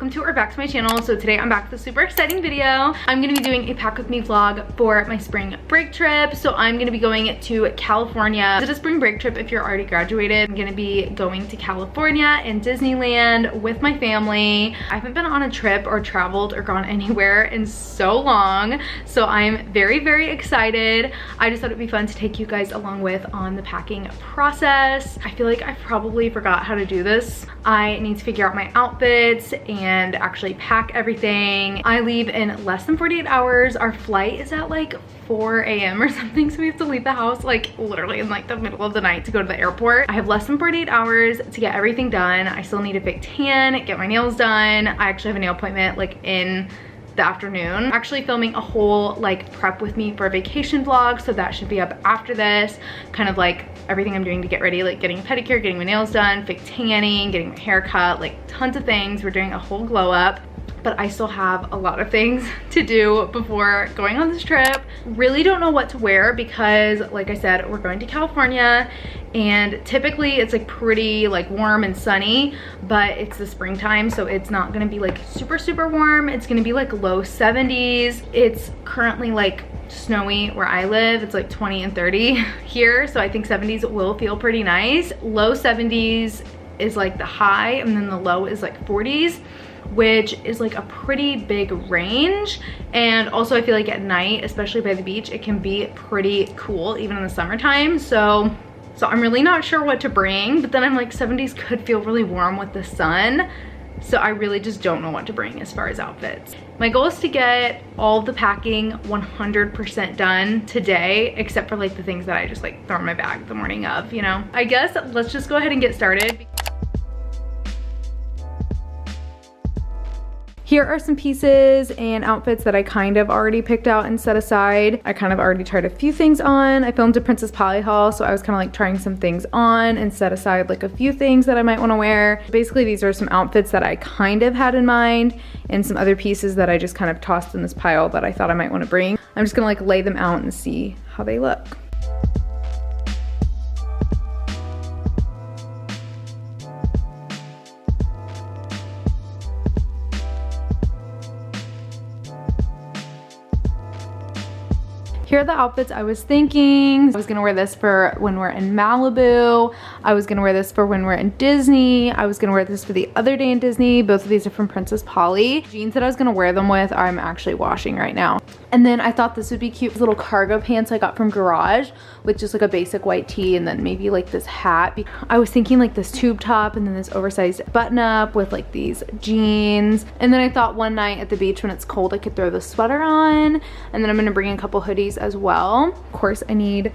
welcome to or back to my channel. So today I'm back with a super exciting video. I'm gonna be doing a pack with me vlog for my spring break trip. So I'm gonna be going to California. It's a spring break trip if you're already graduated. I'm gonna be going to California and Disneyland with my family. I haven't been on a trip or traveled or gone anywhere in so long, so I'm very, very excited. I just thought it'd be fun to take you guys along with on the packing process. I feel like I probably forgot how to do this. I need to figure out my outfits and actually pack everything. I leave in less than 48 hours. Our flight is at like 4 a.m. or something, so we have to leave the house like literally in like the middle of the night to go to the airport. I have less than 48 hours to get everything done. I still need a fake tan, get my nails done. I actually have a nail appointment like in the afternoon. I'm actually filming a whole like prep with me for a vacation vlog, so that should be up after this. Kind of like everything I'm doing to get ready, like getting a pedicure, getting my nails done, fake tanning, getting my hair cut, like tons of things. We're doing a whole glow up, but I still have a lot of things to do before going on this trip. Really don't know what to wear because like I said, we're going to California and typically it's like pretty like warm and sunny, but it's the springtime, so it's not gonna be like super, super warm. It's gonna be like low 70s. It's currently like snowy where I live. It's like 20 and 30 here, so I think 70s will feel pretty nice. Low 70s is like the high, and then the low is like 40s, which is like a pretty big range. And also I feel like at night, especially by the beach, it can be pretty cool even in the summertime. So I'm really not sure what to bring, but then I'm like 70s could feel really warm with the sun. So I really just don't know what to bring as far as outfits. My goal is to get all the packing 100% done today, except for like the things that I just like throw in my bag the morning of, you know? I guess let's just go ahead and get started. Here are some pieces and outfits that I kind of already picked out and set aside. I kind of already tried a few things on. I filmed a Princess Polly haul, so I was kind of like trying some things on and set aside like a few things that I might want to wear. Basically, these are some outfits that I kind of had in mind and some other pieces that I just kind of tossed in this pile that I thought I might want to bring. I'm just gonna like lay them out and see how they look. Here are the outfits I was thinking. I was gonna wear this for when we're in Malibu. I was gonna wear this for when we're in Disney. I was gonna wear this for the other day in Disney. Both of these are from Princess Polly. Jeans that I was gonna wear them with, I'm actually washing right now. And then I thought this would be cute. These little cargo pants I got from Garage with just like a basic white tee and then maybe like this hat. I was thinking like this tube top and then this oversized button up with like these jeans. And then I thought one night at the beach when it's cold, I could throw the sweater on. And then I'm gonna bring a couple hoodies as well. Of course, I need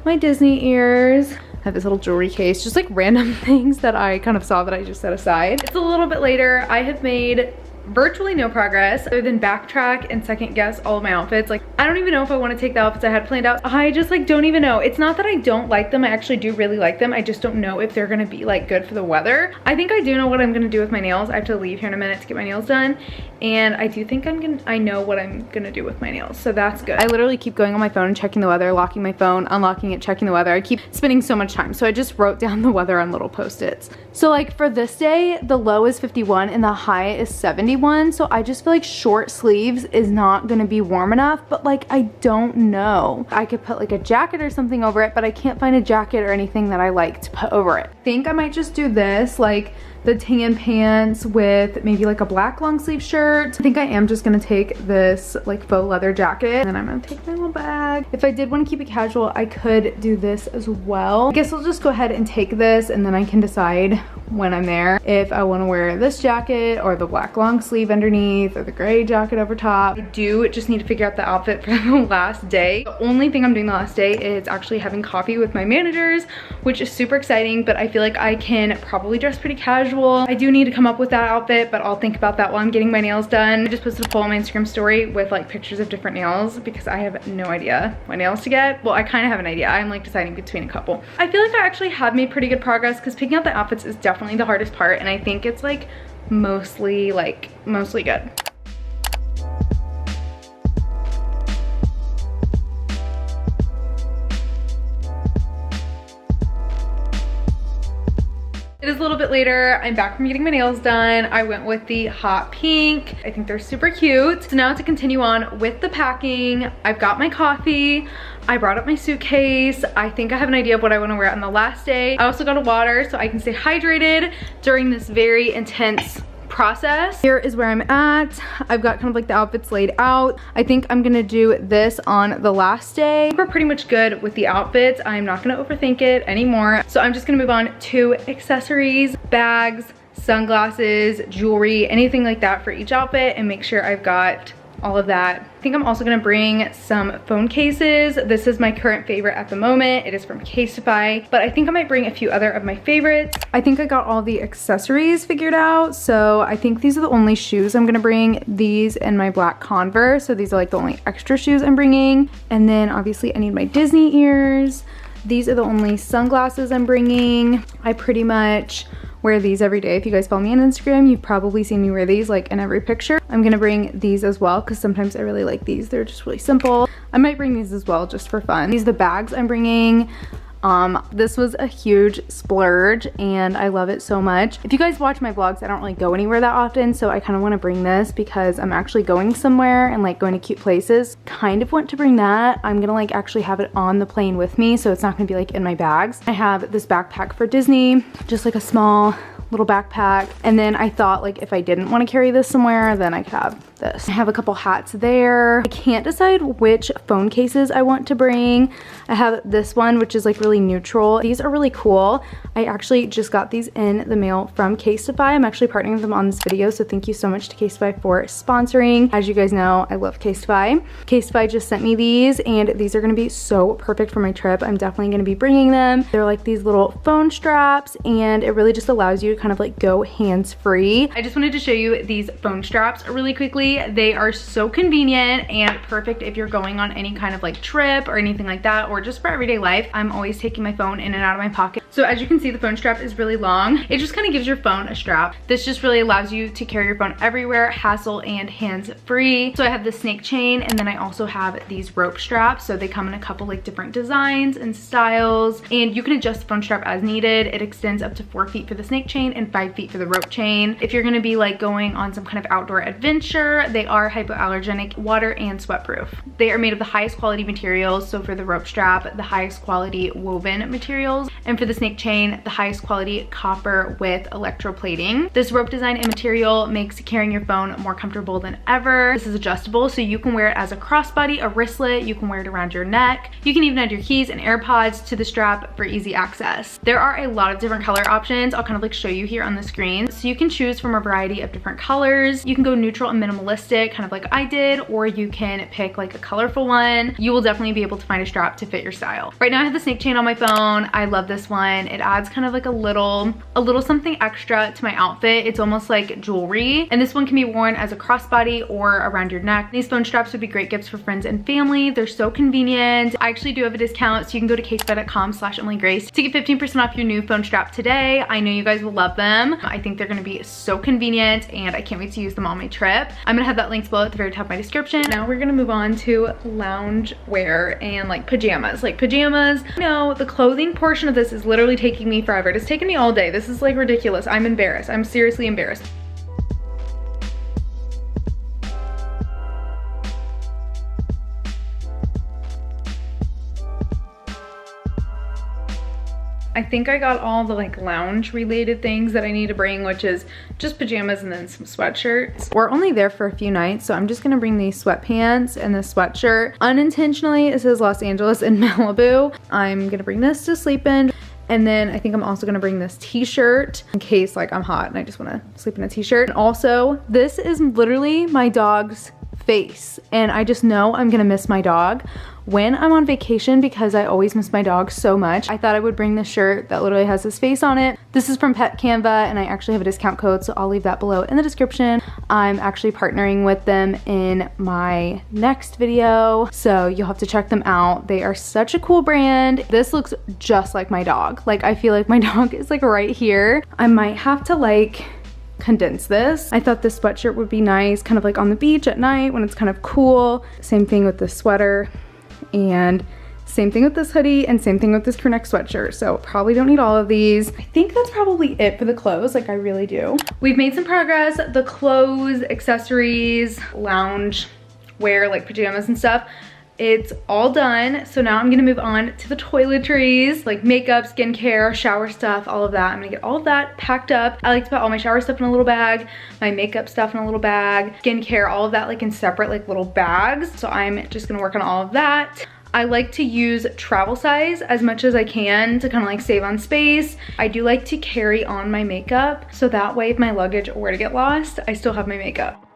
my Disney ears. I have this little jewelry case, just like random things that I kind of saw that I just set aside. It's a little bit later. I have made virtually no progress other than backtrack and second guess all of my outfits. Like, I don't even know if I want to take the outfits I had planned out. I just like don't even know. It's not that I don't like them. I actually do really like them. I just don't know if they're gonna be like good for the weather. I think I do know what I'm gonna do with my nails. I have to leave here in a minute to get my nails done. And I do think I know what I'm gonna do with my nails. So that's good. I literally keep going on my phone and checking the weather, locking my phone, unlocking it, checking the weather. I keep spending so much time. So I just wrote down the weather on little post-its. So like for this day, the low is 51 and the high is 71. So I just feel like short sleeves is not gonna be warm enough, but like I don't know. I could put like a jacket or something over it, but I can't find a jacket or anything that I like to put over it. I think I might just do this, like the tan pants with maybe like a black long sleeve shirt. I think I am just gonna take this like faux leather jacket and I'm gonna take my little bag. If I did want to keep it casual, I could do this as well. I guess I'll just go ahead and take this and then I can decide when I'm there if I want to wear this jacket or the black long sleeve underneath or the gray jacket over top. I do just need to figure out the outfit for the last day. The only thing I'm doing the last day is actually having coffee with my managers, which is super exciting, but I feel like I can probably dress pretty casual. I do need to come up with that outfit, but I'll think about that while I'm getting my nails done. I just posted a poll on my Instagram story with like pictures of different nails because I have no idea what nails to get. Well, I kind of have an idea. I'm like deciding between a couple. I feel like I actually have made pretty good progress because picking out the outfits is definitely the hardest part, and I think it's like mostly good. It is a little bit later. I'm back from getting my nails done. I went with the hot pink. I think they're super cute. So now to continue on with the packing, I've got my coffee. I brought up my suitcase. I think I have an idea of what I want to wear on the last day. I also got a water so I can stay hydrated during this very intense process. Here is where I'm at. I've got kind of like the outfits laid out. I think I'm gonna do this on the last day. We're pretty much good with the outfits. I'm not gonna overthink it anymore. So I'm just gonna move on to accessories, bags, sunglasses, jewelry, anything like that for each outfit, and make sure I've got all of that. I think I'm also gonna bring some phone cases. This is my current favorite at the moment. It is from Casetify, but I think I might bring a few other of my favorites. I think I got all the accessories figured out, so I think these are the only shoes I'm gonna bring. These and my black Converse, so these are like the only extra shoes I'm bringing. And then obviously I need my Disney ears. These are the only sunglasses I'm bringing. I pretty much wear these every day. If you guys follow me on Instagram, you've probably seen me wear these like in every picture. I'm gonna bring these as well because sometimes I really like these. They're just really simple. I might bring these as well just for fun. These are the bags I'm bringing. This was a huge splurge and I love it so much. If you guys watch my vlogs, I don't really go anywhere that often, so I kind of want to bring this because I'm actually going somewhere and like going to cute places. Kind of want to bring that. I'm gonna like actually have it on the plane with me, so it's not gonna be like in my bags. I have this backpack for Disney, just like a small little backpack. And then I thought like if I didn't want to carry this somewhere, then I could have this. I have a couple hats there. I can't decide which phone cases I want to bring. I have this one, which is like really neutral. These are really cool. I actually just got these in the mail from Casetify. I'm actually partnering with them on this video, so thank you so much to Casetify for sponsoring. As you guys know, I love Casetify. Casetify just sent me these, and these are gonna be so perfect for my trip. I'm definitely gonna be bringing them. They're like these little phone straps, and it really just allows you to kind of like go hands-free. I just wanted to show you these phone straps really quickly. They are so convenient and perfect if you're going on any kind of like trip or anything like that, or just for everyday life. I'm always taking my phone in and out of my pocket. So as you can see, the phone strap is really long. It just kind of gives your phone a strap. This just really allows you to carry your phone everywhere, hassle and hands-free. So I have the snake chain, and then I also have these rope straps. So they come in a couple like different designs and styles, and you can adjust the phone strap as needed. It extends up to 4 feet for the snake chain and 5 feet for the rope chain. If you're gonna be like going on some kind of outdoor adventure, they are hypoallergenic, water and sweat proof. They are made of the highest quality materials. So for the rope strap, the highest quality woven materials, and for the snake chain, the highest quality copper with electroplating. This rope design and material makes carrying your phone more comfortable than ever. This is adjustable, so you can wear it as a crossbody, a wristlet, you can wear it around your neck. You can even add your keys and AirPods to the strap for easy access. There are a lot of different color options. I'll kind of like show you here on the screen. So you can choose from a variety of different colors. You can go neutral and minimalistic, kind of like I did, or you can pick like a colorful one. You will definitely be able to find a strap to fit your style. Right now I have the snake chain on my phone. I love this one. It adds kind of like a little something extra to my outfit. It's almost like jewelry, and this one can be worn as a crossbody or around your neck. These phone straps would be great gifts for friends and family. They're so convenient. I actually do have a discount, so you can go to casetify.com/EmilyGrace to get 15% off your new phone strap today. I know you guys will love them. I think they're gonna be so convenient, and I can't wait to use them on my trip. I'm gonna have that link below at the very top of my description. Now we're gonna move on to loungewear and like pajamas. No, the clothing portion of this is literally taking me forever. It's taken me all day. This is like ridiculous. I'm embarrassed. I'm seriously embarrassed. I think I got all the like lounge related things that I need to bring, which is just pajamas and then some sweatshirts. We're only there for a few nights, so I'm just gonna bring these sweatpants and this sweatshirt. Unintentionally, it says Los Angeles and Malibu. I'm gonna bring this to sleep in. And then I think I'm also gonna bring this t-shirt in case like I'm hot and I just wanna sleep in a t-shirt. And also, this is literally my dog's face, and I just know I'm gonna miss my dog when I'm on vacation because I always miss my dog so much. I thought I would bring this shirt that literally has his face on it. This is from Pet Canva, and I actually have a discount code, so I'll leave that below in the description. I'm actually partnering with them in my next video, so you'll have to check them out. They are such a cool brand. This looks just like my dog. Like, I feel like my dog is like right here. I might have to like condense this. I thought this sweatshirt would be nice, kind of like on the beach at night when it's kind of cool. Same thing with the sweater. And Same thing with this hoodie and same thing with this crew neck sweatshirt. So probably don't need all of these. I think that's probably it for the clothes. Like I really do. We've made some progress. The clothes, accessories, lounge wear, like pajamas and stuff, it's all done. So now I'm gonna move on to the toiletries, like makeup, skincare, shower stuff, all of that. I'm gonna get all of that packed up. I like to put all my shower stuff in a little bag, my makeup stuff in a little bag, skincare, all of that like in separate like little bags. So I'm just gonna work on all of that. I like to use travel size as much as I can to kind of like save on space. I do like to carry on my makeup so that way if my luggage were to get lost, I still have my makeup.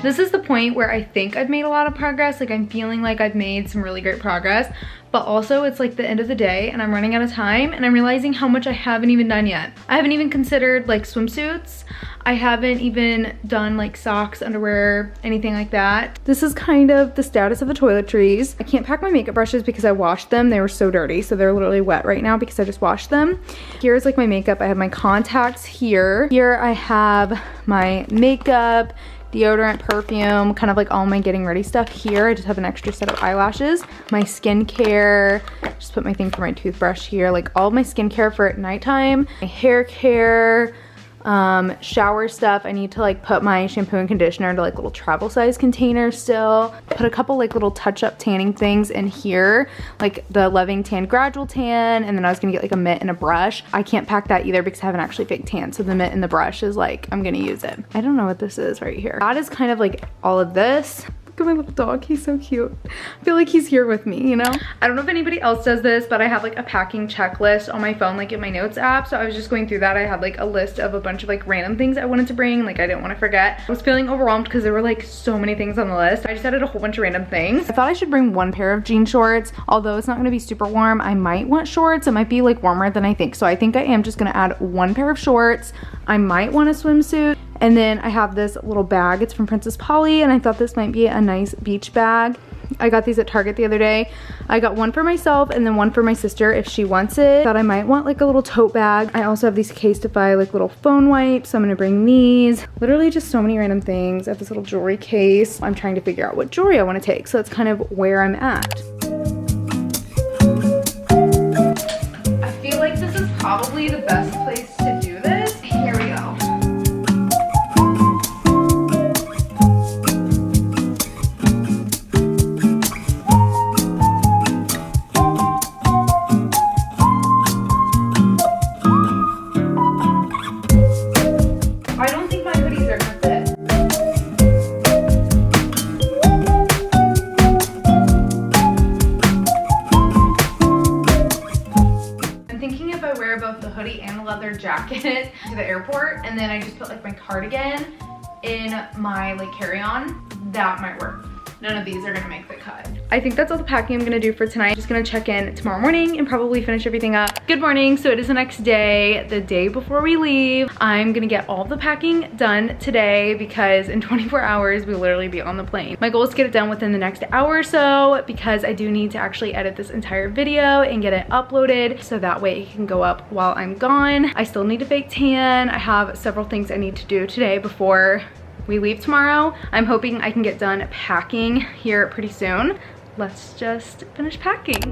This is the point where I think I've made a lot of progress. Like I'm feeling like I've made some really great progress, but also it's like the end of the day and I'm running out of time and I'm realizing how much I haven't even done yet. I haven't even considered like swimsuits. I haven't even done like socks, underwear, anything like that. This is kind of the status of the toiletries. I can't pack my makeup brushes because I washed them. They were so dirty. So they're literally wet right now because I just washed them. Here's like my makeup. I have my contacts here. Here I have my makeup, deodorant, perfume, kind of like all my getting ready stuff here. I just have an extra set of eyelashes, my skincare, just put my thing for my toothbrush here, like all my skincare for at nighttime, my hair care, shower stuff. I need to like put my shampoo and conditioner into like little travel size containers still. Put a couple like little touch-up tanning things in here, like the Loving Tan Gradual Tan, and then I was gonna get like a mitt and a brush. I can't pack that either because I haven't actually fake tan, so the mitt and the brush is like, I'm gonna use it. I don't know what this is right here. That is kind of like all of this. Look at my little dog, he's so cute. I feel like he's here with me, you know? I don't know if anybody else does this, but I have like a packing checklist on my phone, like in my notes app. So I was just going through that. I had like a list of a bunch of like random things I wanted to bring, like I didn't want to forget. I was feeling overwhelmed because there were like so many things on the list. I just added a whole bunch of random things. I thought I should bring one pair of jean shorts, although it's not gonna be super warm. I might want shorts. It might be like warmer than I think. So I think I am just gonna add one pair of shorts. I might want a swimsuit. And then I have this little bag. It's from Princess Polly, and I thought this might be a nice beach bag. I got these at Target the other day. I got one for myself and then one for my sister if she wants it. Thought I might want like a little tote bag. I also have these Casetify like little phone wipes, so I'm gonna bring these. Literally just so many random things. I have this little jewelry case. I'm trying to figure out what jewelry I wanna take, so that's kind of where I'm at. I feel like this is probably the best place to do this. Here we go. Jacket to the airport, and then I just put like my cardigan in my like carry-on. That might work. None of these are gonna make the cut. I think that's all the packing I'm gonna do for tonight. Just gonna check in tomorrow morning and probably finish everything up. Good morning, so it is the next day, the day before we leave. I'm gonna get all the packing done today because in 24 hours, we'll literally be on the plane. My goal is to get it done within the next hour or so because I do need to actually edit this entire video and get it uploaded so that way it can go up while I'm gone. I still need to fake tan. I have several things I need to do today before we leave tomorrow. I'm hoping I can get done packing here pretty soon. Let's just finish packing.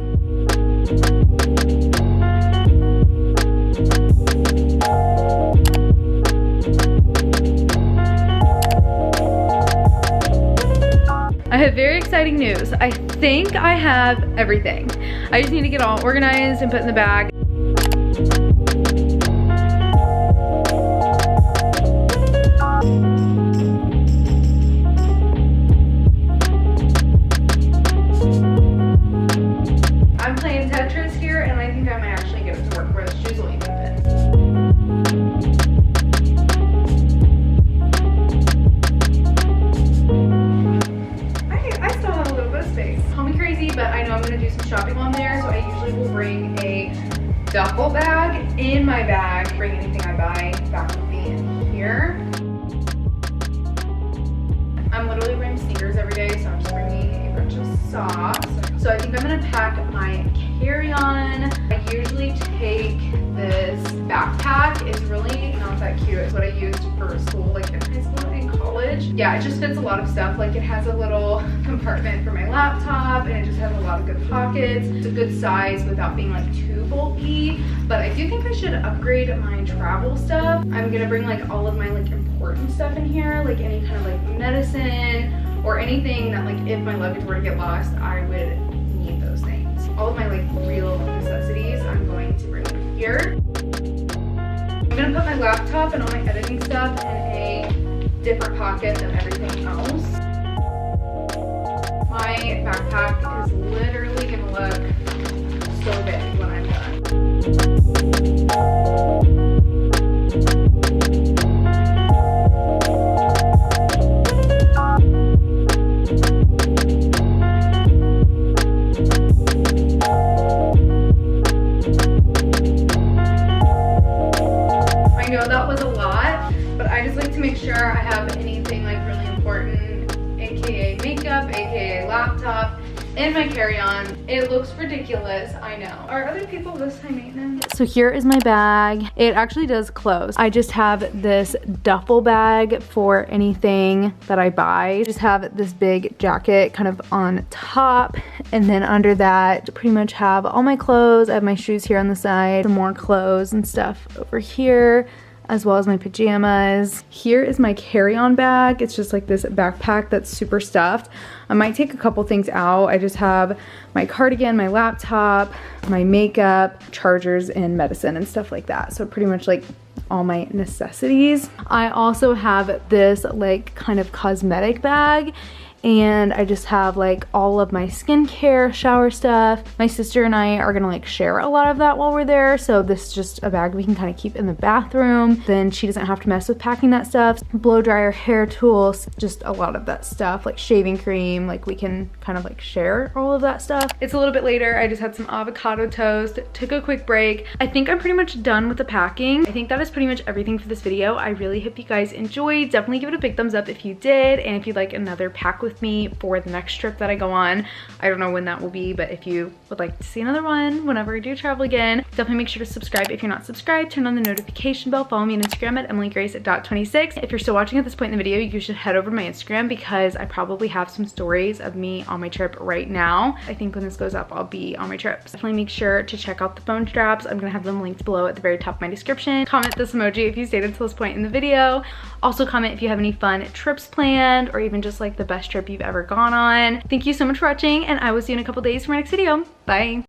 I have very exciting news. I think I have everything. I just need to get all organized and put in the bag. I'm playing Tetris here, and I think I might actually get it to work where the shoes will even fit. shopping on there, so I usually will bring a duffel bag in my bag, bring anything I buy back with me in here. I'm literally wearing sneakers every day, so I'm just bringing a bunch of socks. So I think I'm gonna pack my carry-on. I usually take this backpack. It's really not that cute. It's what I used for school, like in high school and college. Yeah, it just fits a lot of stuff. Like it has a little compartment for my laptop, and it just has a lot of good pockets. It's a good size without being like too bulky. But I do think I should upgrade my travel stuff. I'm gonna bring like all of my like important stuff in here, like any kind of like medicine or anything that like if my luggage were to get lost, I would need those things. All of my like real necessities I'm going to bring in here. I'm gonna put my laptop and all my editing stuff in a different pocket than everything else. My backpack is literally gonna look so big when I'm done. I know that was a lot, but I just like to make sure I have anything like really important, aka makeup, aka laptop, in my carry-on. It looks ridiculous, I know. Are other people this high maintenance? So here is my bag. It actually does close. I just have this duffel bag for anything that I buy. I just have this big jacket kind of on top, and then under that pretty much have all my clothes. I have my shoes here on the side, some more clothes and stuff over here, as well as my pajamas. Here is my carry-on bag. It's just like this backpack that's super stuffed. I might take a couple things out. I just have my cardigan, my laptop, my makeup, chargers, and medicine and stuff like that. So pretty much like all my necessities. I also have this like kind of cosmetic bag, and I just have like all of my skincare, shower stuff. My sister and I are gonna like share a lot of that while we're there, so this is just a bag we can kind of keep in the bathroom. Then she doesn't have to mess with packing that stuff. Blow dryer, hair tools, just a lot of that stuff, like shaving cream, like we can kind of like share all of that stuff. It's a little bit later. I just had some avocado toast, took a quick break. I think I'm pretty much done with the packing. I think that is pretty much everything for this video. I really hope you guys enjoyed. Definitely give it a big thumbs up if you did, and if you'd like another pack with me for the next trip that I go on. I don't know when that will be, but if you would like to see another one whenever I do travel again, definitely make sure to subscribe if you're not subscribed. Turn on the notification bell. Follow me on Instagram at emilygrace.26. If you're still watching at this point in the video, you should head over to my Instagram because I probably have some stories of me on my trip right now. I think when this goes up, I'll be on my trip. So definitely make sure to check out the phone straps. I'm gonna have them linked below at the very top of my description. Comment this emoji if you stayed until this point in the video. Also comment if you have any fun trips planned, or even just like the best trip you've ever gone on. Thank you so much for watching, and I will see you in a couple days for my next video. Bye.